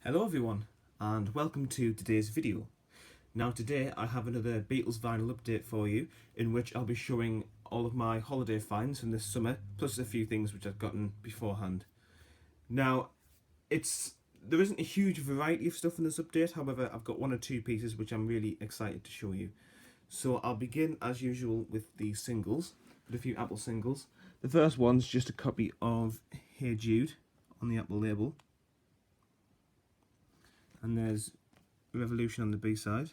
Hello everyone, and welcome to today's video. Now today I have another Beatles vinyl update for you, in which I'll be showing all of my holiday finds from this summer, plus a few things which I've gotten beforehand. Now, there isn't a huge variety of stuff in this update, however I've got one or two pieces which I'm really excited to show you. So I'll begin as usual with the singles, with a few Apple singles. The first one's just a copy of Hey Jude on the Apple label. And there's Revolution on the B side.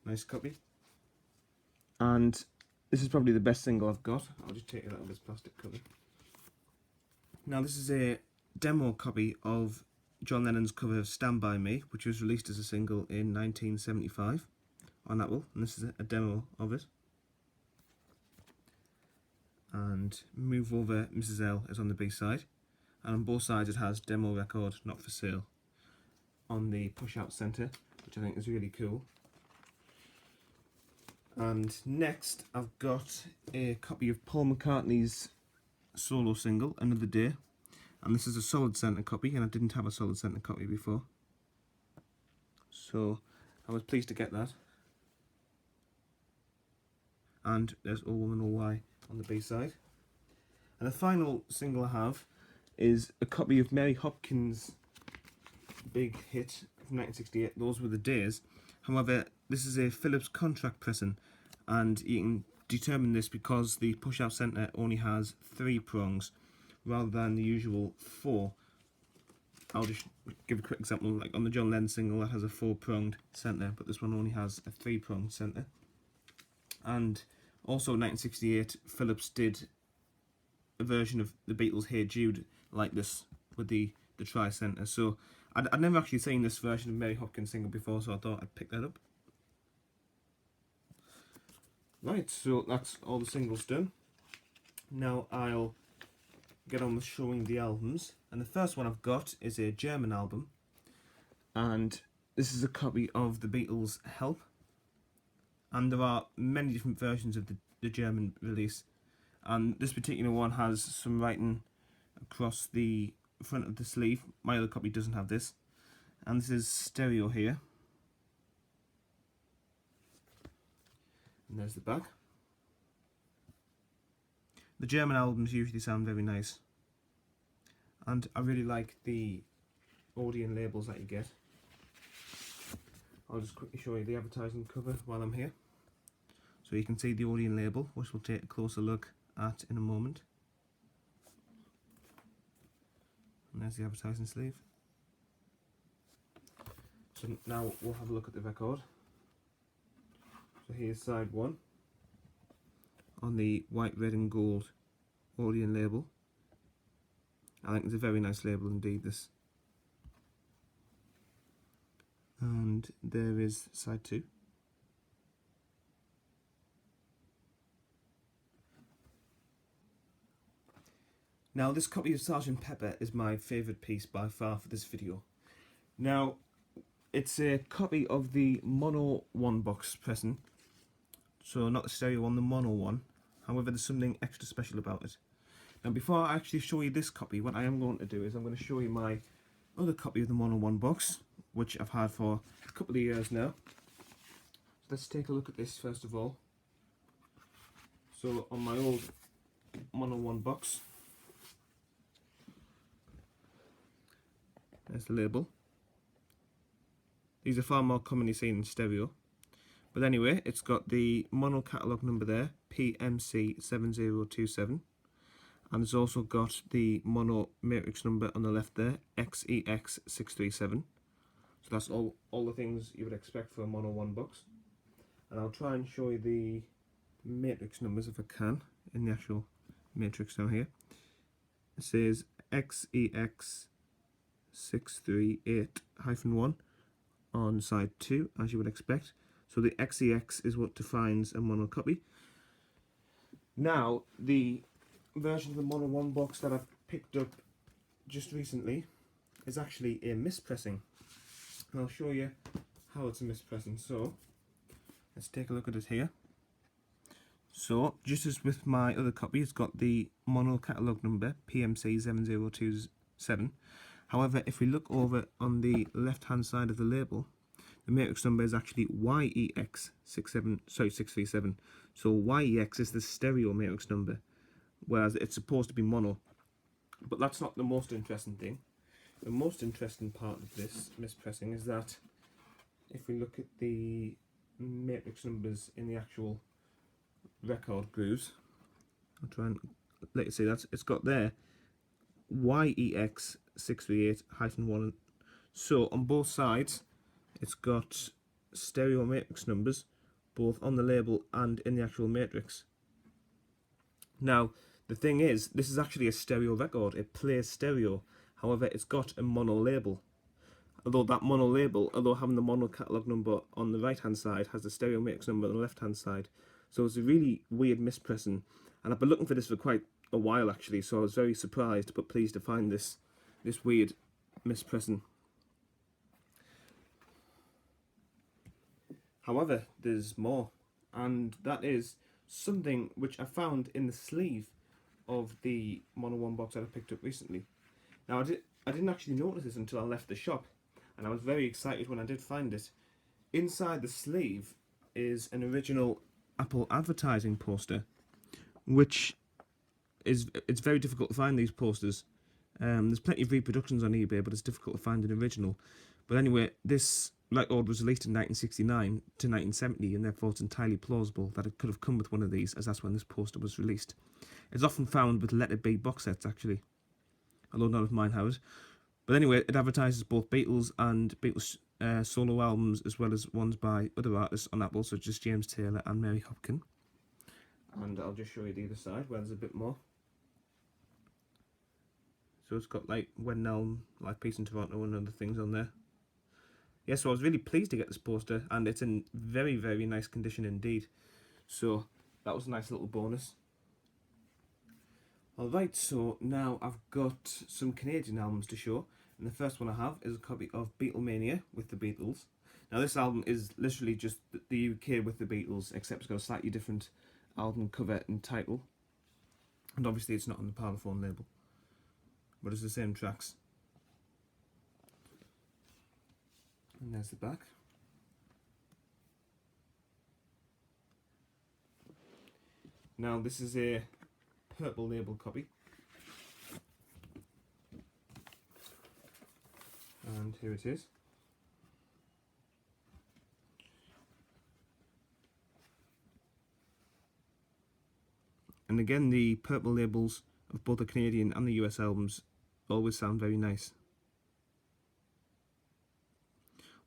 Nice copy. And this is probably the best single I've got. I'll just take it out of this plastic cover. Now this is a demo copy of John Lennon's cover of Stand By Me, which was released as a single in 1975 on Apple, and this is a demo of it. And Move Over Mrs. L is on the B side. And on both sides it has demo record not for sale on the push out centre, which I think is really cool. And next I've got a copy of Paul McCartney's solo single Another Day, and this is a solid centre copy, and I didn't have a solid centre copy before, so I was pleased to get that. And there's Oh Woman Oh Why on the B side. And the final single I have is a copy of Mary Hopkins' big hit from 1968, Those Were the Days. However, this is a Philips contract pressing, and you can determine this because the push-out centre only has 3 prongs rather than the usual 4. I'll just give a quick example, like on the John Lennon single that has a 4-pronged centre, but this one only has a 3-pronged centre. And also in 1968, Philips did a version of the Beatles' Hey Jude like this with the tri-centre. So I'd never actually seen this version of Mary Hopkins single before, so I thought I'd pick that up. Right, so that's all the singles done. Now I'll get on with showing the albums. And the first one I've got is a German album. And this is a copy of the Beatles' Help. And there are many different versions of the German release. And this particular one has some writing across the front of the sleeve. My other copy doesn't have this. And this is stereo here. And there's the back. The German albums usually sound very nice. And I really like the Odeon labels that you get. I'll just quickly show you the advertising cover while I'm here. So you can see the Odeon label, which we'll take a closer look at in a moment. And there's the advertising sleeve. So now we'll have a look at the record. So here's side 1 on the white, red and gold Odeon label. I think it's a very nice label indeed, this. And there is side 2. Now this copy of Sgt. Pepper is my favourite piece by far for this video. Now it's a copy of the mono 1 box pressing, so not the stereo one, the mono one. However, there's something extra special about it. Now before I actually show you this copy, what I am going to do is I'm going to show you my other copy of the mono 1 box, which I've had for a couple of years now. So let's take a look at this first of all. So on my old mono 1 box, there's the label. These are far more commonly seen in stereo. But anyway, it's got the mono catalogue number there, PMC7027. And it's also got the mono matrix number on the left there, XEX637. So that's all the things you would expect for a mono 1 box. And I'll try and show you the matrix numbers if I can, in the actual matrix down here. It says XEX638-1 on side 2, as you would expect. So the XEX is what defines a mono copy. Now, the version of the mono 1 box that I've picked up just recently is actually a mispressing. And I'll show you how it's a mispressing. So, let's take a look at it here. So, just as with my other copy, it's got the mono catalogue number, PMC7027, 7. However, if we look over on the left-hand side of the label, the matrix number is actually YEX637. So YEX is the stereo matrix number, whereas it's supposed to be mono. But that's not the most interesting thing. The most interesting part of this mispressing is that if we look at the matrix numbers in the actual record grooves, I'll try and let you see that it's got there YEX638-1. So on both sides it's got stereo matrix numbers both on the label and in the actual matrix. Now the thing is, this is actually a stereo record. It plays stereo. However, it's got a mono label. Although that mono label, although having the mono catalogue number on the right hand side, has the stereo matrix number on the left hand side. So it's a really weird mispressing, and I've been looking for this for quite a while actually, so I was very surprised but pleased to find this weird mispressing. However, there's more, and that is something which I found in the sleeve of the Mono 1 box that I picked up recently. Now I didn't actually notice this until I left the shop, and I was very excited when I did find it. Inside the sleeve is an original Apple advertising poster, which it's very difficult to find these posters. There's plenty of reproductions on eBay, but it's difficult to find an original. But anyway, this record was released in 1969 to 1970, and therefore it's entirely plausible that it could have come with one of these, as that's when this poster was released. It's often found with Let It Be box sets, actually, although none of mine have it. But anyway, it advertises both Beatles and Beatles solo albums, as well as ones by other artists on Apple, such as James Taylor and Mary Hopkin. And I'll just show you the other side, where there's a bit more. So it's got like Wedding Elm, Live Peace in Toronto, and other things on there. Yeah, so I was really pleased to get this poster, and it's in very, very nice condition indeed. So that was a nice little bonus. Alright, so now I've got some Canadian albums to show, and the first one I have is a copy of Beatlemania with the Beatles. Now this album is literally just the UK with the Beatles, except it's got a slightly different album cover and title, and obviously it's not on the Parlophone label, but it's the same tracks. And there's the back. Now this is a purple label copy, and here it is. And again, the purple labels of both the Canadian and the US albums always sound very nice.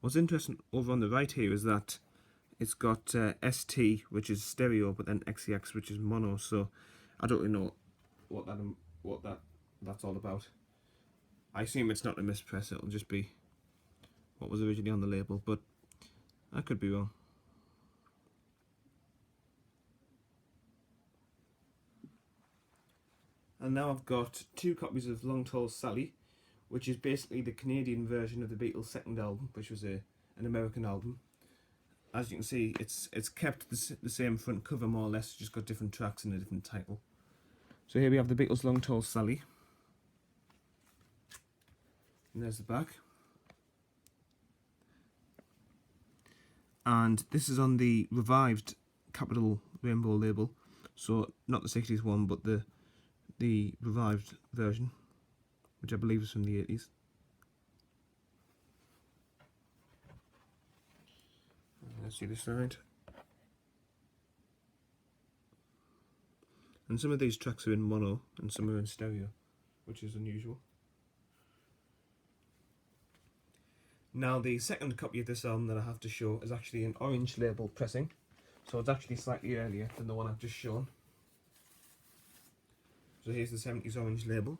What's interesting over on the right here is that it's got ST, which is stereo, but then XEX, which is mono. So I don't really know what that's all about. I assume it's not a mispress; it'll just be what was originally on the label, but I could be wrong. And now I've got two copies of Long Tall Sally, which is basically the Canadian version of the Beatles' second album, which was an American album. As you can see, it's kept the same front cover more or less, just got different tracks and a different title. So here we have the Beatles' Long Tall Sally. And there's the back. And this is on the revived Capital Rainbow label, so not the 60s one, but the revived version, which I believe is from the 80s. Let's see this side. And some of these tracks are in mono and some are in stereo, which is unusual. Now the second copy of this album that I have to show is actually an orange label pressing, so it's actually slightly earlier than the one I've just shown. So here's the 70s orange label.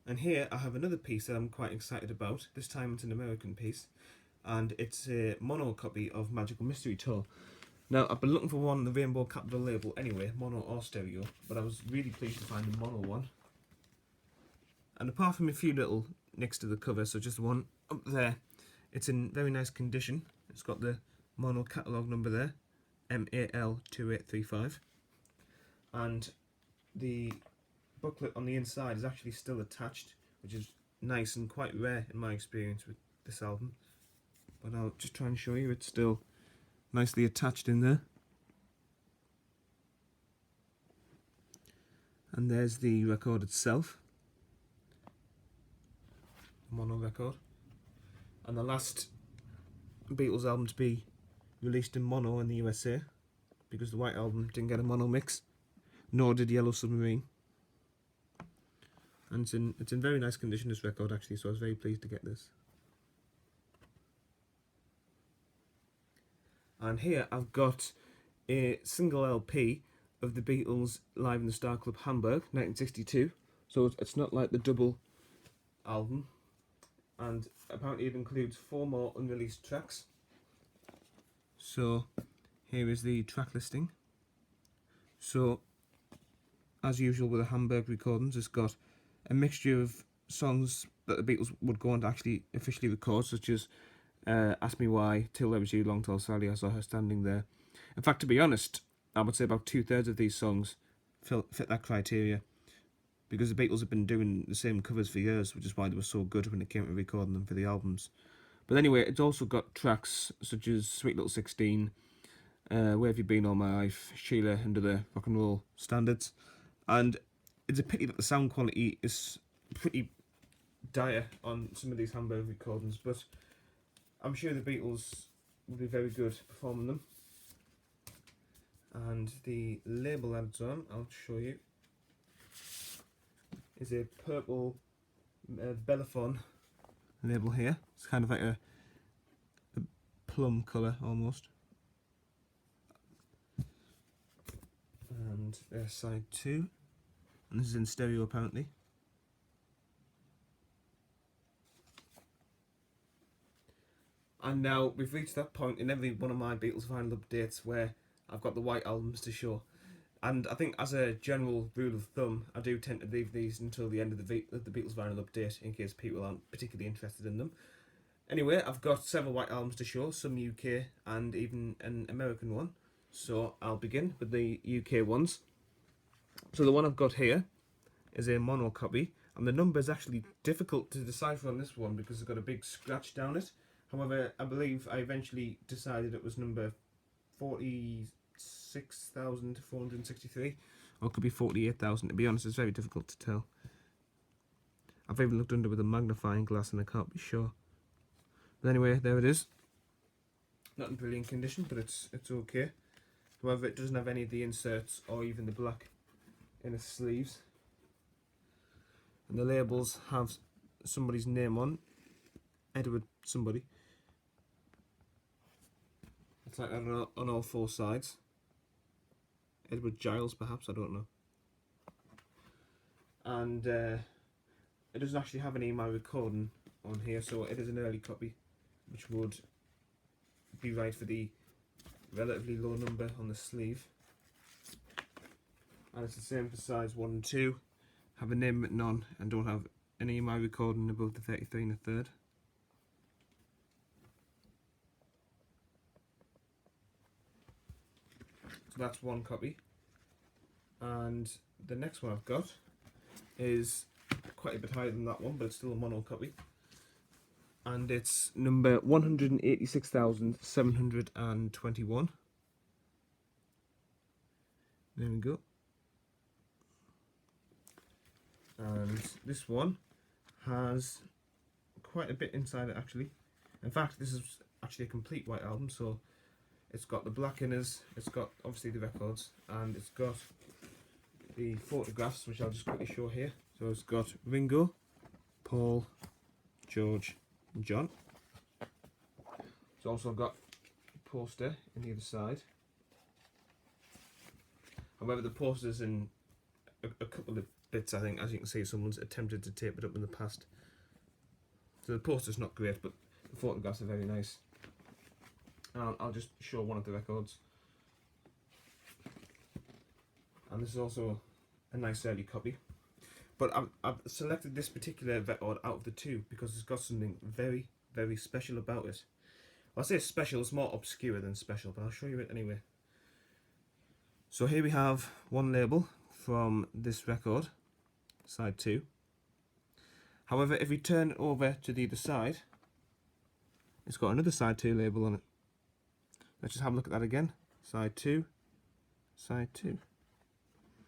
And here I have another piece that I'm quite excited about. This time it's an American piece, and it's a mono copy of Magical Mystery Tour. Now I've been looking for one on the Rainbow Capital label anyway, mono or stereo, but I was really pleased to find the mono one. And apart from a few little next to the cover, so just the one up there. It's in very nice condition. It's got the mono catalogue number there, MAL2835, and the booklet on the inside is actually still attached, which is nice and quite rare in my experience with this album. But I'll just try and show you, it's still nicely attached in there. And there's the record itself, mono record, and the last Beatles album to be released in mono in the USA, because the White Album didn't get a mono mix, nor did Yellow Submarine. And it's in very nice condition, this record, actually, so I was very pleased to get this. And here I've got a single LP of the Beatles live in the Star Club Hamburg, 1962. So it's not like the double album. And apparently it includes 4 more unreleased tracks. So here is the track listing. So as usual with the Hamburg recordings, it's got a mixture of songs that the Beatles would go on to actually officially record, such as Ask Me Why, Till There Was You, Long Tall Sally, I Saw Her Standing There. In fact, to be honest, I would say about 2/3 of these songs fit that criteria, because the Beatles have been doing the same covers for years, which is why they were so good when it came to recording them for the albums. But anyway, it's also got tracks such as Sweet Little 16, Where Have You Been All My Life, Sheila, Under the Rock and Roll Standards. And it's a pity that the sound quality is pretty dire on some of these Hamburg recordings, but I'm sure the Beatles will be very good performing them. And the label that it's on, I'll show you, is a purple Belaphon label here. It's kind of like a plum colour almost. And there's side 2, and this is in stereo apparently. And now we've reached that point in every one of my Beatles vinyl updates where I've got the White Albums to show. And I think as a general rule of thumb, I do tend to leave these until the end of the Beatles vinyl update in case people aren't particularly interested in them. Anyway, I've got several White Albums to show, some UK and even an American one. So I'll begin with the UK ones. So the one I've got here is a mono copy, and the number is actually difficult to decipher on this one because it's got a big scratch down it. However, I believe I eventually decided it was number 46,463, or it could be 48,000. To be honest, it's very difficult to tell. I've even looked under with a magnifying glass and I can't be sure. But anyway, there it is. Not in brilliant condition, but it's okay. However, it doesn't have any of the inserts or even the black inner sleeves. And the labels have somebody's name on, Edward somebody. It's like on all 4 sides. Edward Giles, perhaps, I don't know. And it doesn't actually have any EMI recording on here, so it is an early copy, which would be right for the relatively low number on the sleeve. And it's the same for sides 1 and 2. Have a name written on and don't have an EMI recording above the 33 1/3. So that's one copy. And the next one I've got is quite a bit higher than that one, but it's still a mono copy. And it's number 186,721. There we go. And this one has quite a bit inside it actually. In fact, this is actually a complete White Album, so it's got the black inners, it's got obviously the records, and it's got the photographs, which I'll just quickly show here. So it's got Ringo, Paul, George and John. It's also got a poster on the other side. However, the poster's in a couple of bits, I think. As you can see, someone's attempted to tape it up in the past. So the poster's not great, but the photographs are very nice. And I'll just show one of the records. And this is also a nice early copy. But I've selected this particular record out of the two because it's got something very, very special about it. Well, I say special, it's more obscure than special, but I'll show you it anyway. So here we have one label from this record, side 2. However, if we turn it over to the other side, it's got another side 2 label on it. Let's just have a look at that again. Side 2, side 2.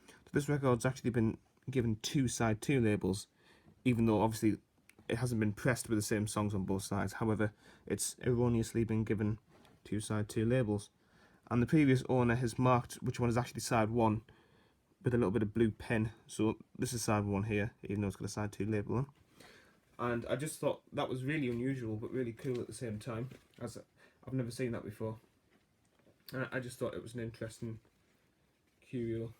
So this record's actually been given 2 side 2 labels, even though obviously it hasn't been pressed with the same songs on both sides. However, it's erroneously been given 2 side 2 labels. And the previous owner has marked which one is actually side 1 with a little bit of blue pen. So this is side 1 here, even though it's got a side 2 label on. And I just thought that was really unusual, but really cool at the same time, as I've never seen that before. And I just thought it was an interesting curio.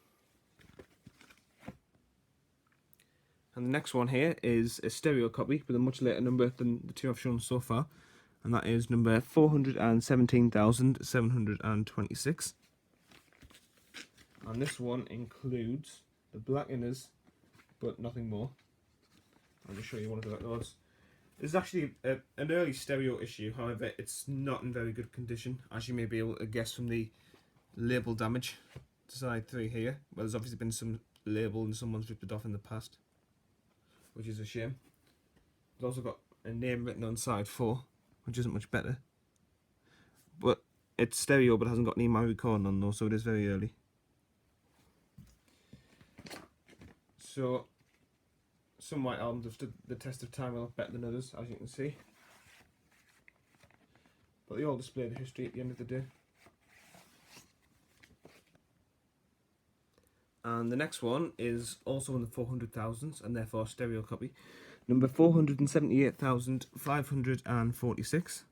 And the next one here is a stereo copy with a much later number than the 2 I've shown so far. And that is number 417,726. And this one includes the black inners, but nothing more. I'll just show you one of the records. This is actually an early stereo issue, however it's not in very good condition, as you may be able to guess from the label damage to side 3 here. Well, there's obviously been some label and someone's ripped it off in the past, which is a shame. It's also got a name written on side 4, which isn't much better. But it's stereo, but hasn't got any my recording on though, so it is very early. So some white albums have stood the test of time a lot better than others, as you can see. But they all display the history at the end of the day. And the next one is also in the 400,000s, and therefore a stereo copy. Number 478,546.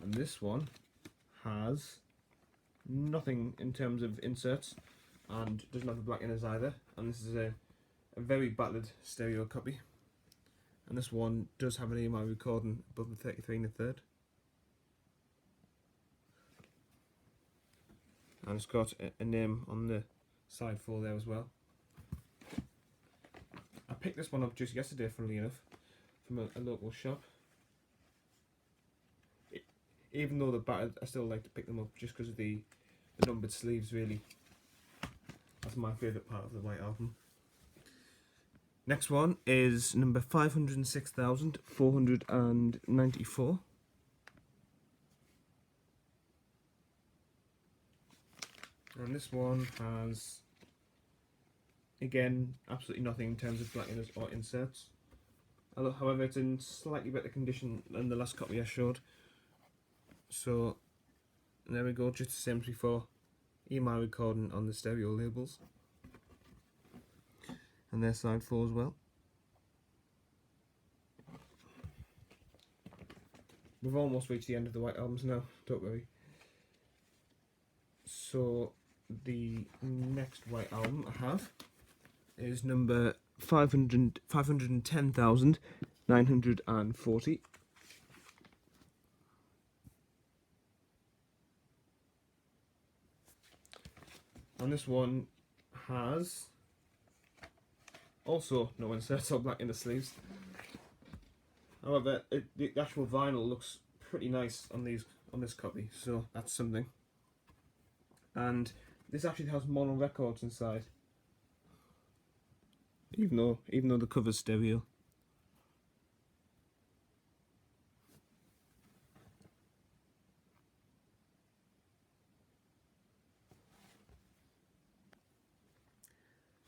And this one has nothing in terms of inserts, and doesn't have the black inners either. And this is a very battered stereo copy. And this one does have an EMI recording above the 33 1/3. And it's got a name on the side 4 there as well. I picked this one up just yesterday, funnily enough, from a local shop. Even though they're battered, I still like to pick them up just because of the numbered sleeves, really. That's my favourite part of the White Album. Next one is number 506,494. And this one has, again, absolutely nothing in terms of black inners or inserts. However, it's in slightly better condition than the last copy I showed. So, there we go, just the same as before. EMI recording on the stereo labels. And their side 4 as well. We've almost reached the end of the White Albums now, don't worry. So, the next White Album I have is number 510,940. And this one has also no inserts or black in the sleeves. However, the actual vinyl looks pretty nice on this copy, so that's something. And this actually has mono records inside, even though the cover's stereo.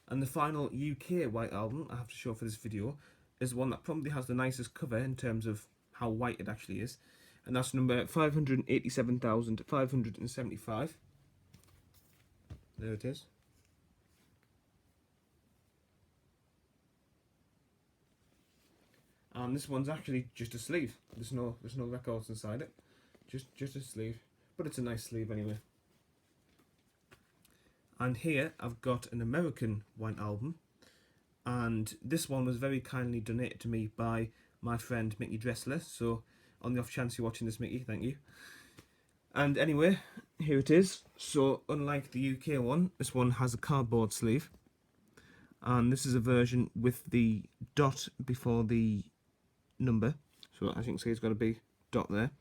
And the final UK White Album I have to show for this video is one that probably has the nicest cover in terms of how white it actually is, and that's number 587,575. There it is. And this one's actually just a sleeve. There's no records inside it. Just a sleeve. But it's a nice sleeve anyway. And here I've got an American White Album, and this one was very kindly donated to me by my friend Mickey Dressler, so on the off chance you're watching this, Mickey, thank you. And anyway, here it is. So unlike the UK one, this one has a cardboard sleeve, and this is a version with the dot before the number. So as you can see, it's got a big dot there,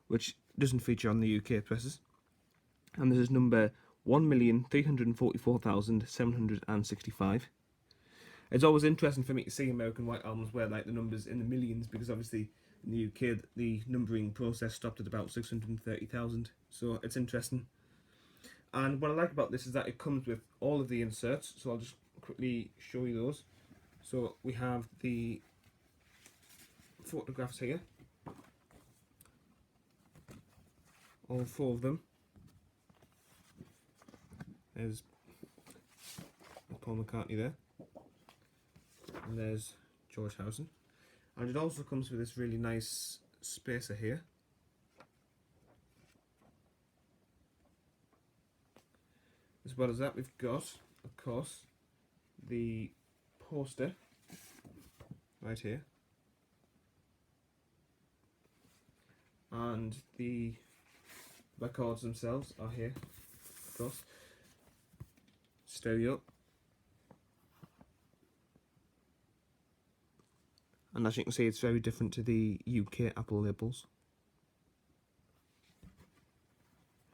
which doesn't feature on the UK presses. And this is number 1,344,765. It's always interesting for me to see American White Albums where like the numbers in the millions, because obviously in the UK the numbering process stopped at about 630,000. So it's interesting. And what I like about this is that it comes with all of the inserts. So I'll just quickly show you those. So we have the photographs here, all 4 of them. There's Paul McCartney there, and there's George Harrison, and it also comes with this really nice spacer here. As well as that, we've got, of course, the poster right here, and the records themselves are here, of course. Stereo, and as you can see, it's very different to the UK Apple labels.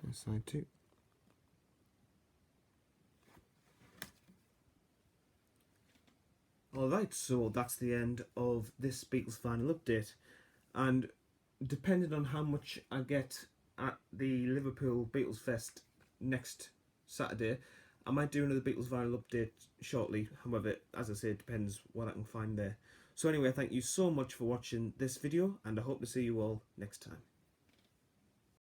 And side 2. Alright, so that's the end of this Beatles final update, and depending on how much I get at the Liverpool Beatles Fest next Saturday, I might do another Beatles vinyl update shortly. However, as I say, it depends what I can find there. So anyway, thank you so much for watching this video, and I hope to see you all next time.